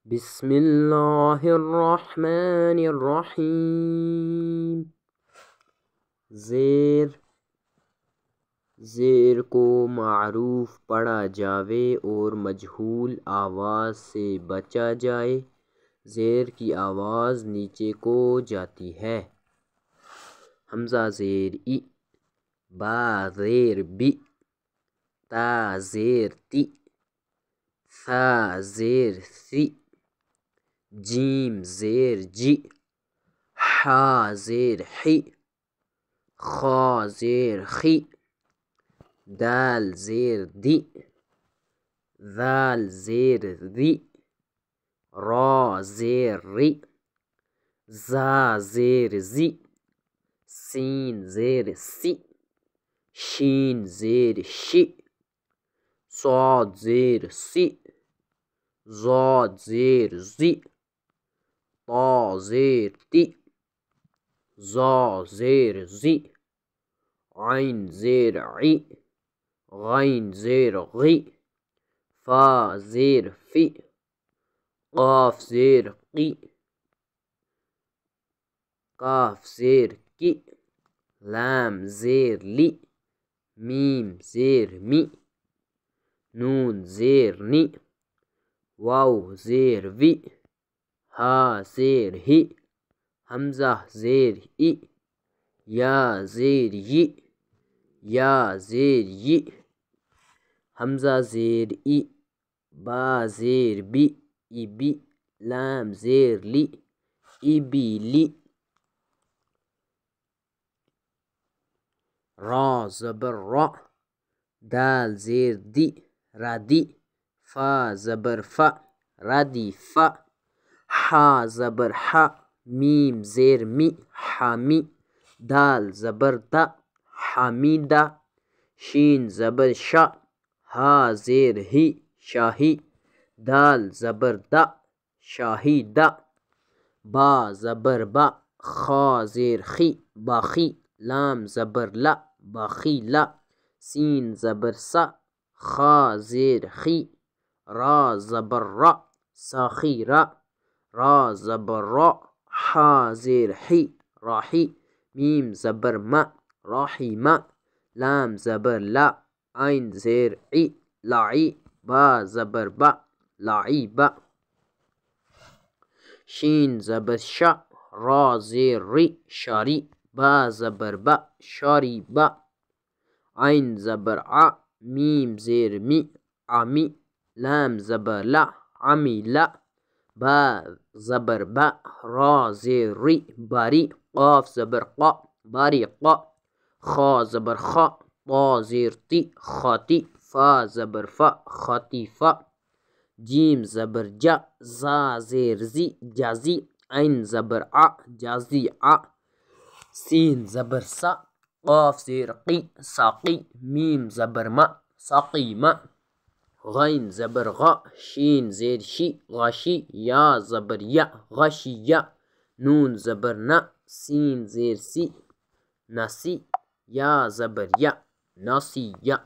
بسم اللہ الرحمن الرحیم۔ زیر کو معروف پڑھا جاوے اور مجہول آواز سے بچا جائے۔ زیر کی آواز نیچے کو جاتی ہے۔ حمزہ زیر ای، با زیر بی، تا زیر تی، ثا زیر ثی، جیم زیر جی، حا زیر حی، خا زیر خی، دال زیر دی، ذال زیر ذی، را زیر ری، زا زیر زی، سین زیر سی، شین زیر شی، صاد زیر سی، ضاد زیر زی، طا زیر تی، ظا زیر زی، عین زیر عی، غین زیر غی، فا زیر فی، قاف زیر قی، کاف زیر کی، لام زیر لی، میم زیر می، نون زیر نی، واو زیر وی، ہا زیر ہی، حمزہ زیر ای، یا زیر یی، یا زیر یی، حمزہ زیر ای، با زیر بی، ای بی، لام زیر لی، ای بی لی، را زبر را، دال زیر دی، ردی، فا زبر فا، ردی فا، حا زبر حا، میم زیر می، حمی، دال زبر دا، حمیدہ، شین زبر شا، ہا زیر ہی، شاہی، دال زبر دا، شاہیدہ، با زبر با، خا زیر خی، باخی، لام زبر لا، باخیلا، سین زبر سا، خا زیر خی، را زبر را، ساخیرہ، را زبر را، حا زیر حی، راحی، میم زبر ما، راحیمہ، لام زبر لا، عین زیر عی، لاعی، با زبر با، لاعیبہ، شین زبر شا، را زیر ری، شاری، با زبر با، شاریبہ، عین زبر ع، میم زیر می، عمی، لام زبر لا، عمیلہ، با زبر با، را زیر ری، باری، قاف زبر قا، باریقہ، خا زبر خا، طا زیر تی، خاتی، فا زبر فا، خاطیفہ، جیم زبر جا، زا زیر زی، جازی، عین زبر ع، جازیعہ، سین زبر سا، قاف زیر قی، ساقی، میم زبر ما، ساقیمہ، غین زبر غا، شین زیر شی، غاشی، یا زبر یا، غاشیہ، نون زبر نا، سین زیر سی، ناسی، یا زبر یا، ناسیہ۔